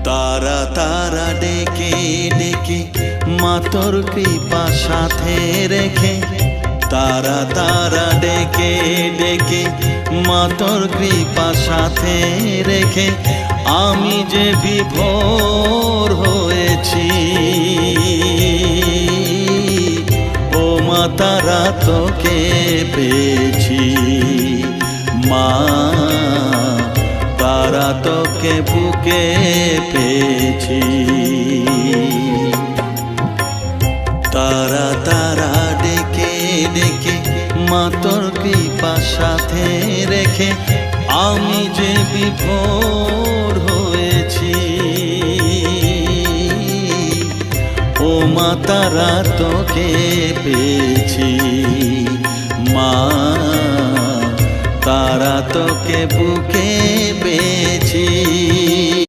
তারা তারা ডেকে ডেকে মা তোর কৃপা সাথে রেখে, তারা তারা ডেকে ডেকে মা তোর কৃপা সাথে রেখে আমি যে বিভোর হয়েছি। ও মা তারা তোকে পেয়েছি, মা তারা তোকে বুকে পেয়েছি। তারা তারা ডেকে ডেকে মা তোর কৃপা সাথে রেখে আমি যে বিভোর হয়েছি। ও মা তারা তোকে পেয়েছি, মা তারা তোকে বুকে পেয়েছি।